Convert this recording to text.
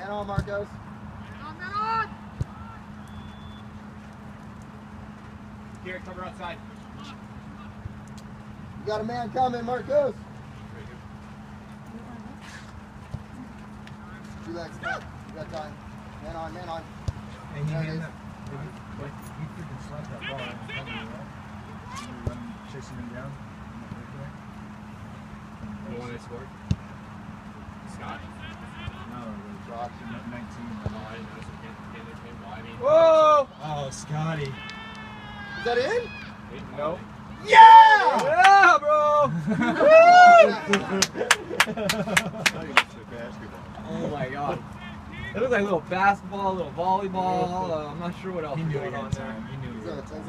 Man on, Marcos. Man on! Garrett, cover outside. You got a man coming, Marcos. Two legs, man. You got time. Man on, man on. And you hand that. You freaking slapped that ball. You run chasing him down. The one they scored? Scott? No, the Rock. 19. Oh, I didn't notice it came. Well, I mean, Whoa! Oh, Scotty. Is that in? no. Yeah! Yeah, bro! Oh my god. It looked like a little basketball, a little volleyball. I'm not sure what else He was knew going he on had there. time. He knew he had time.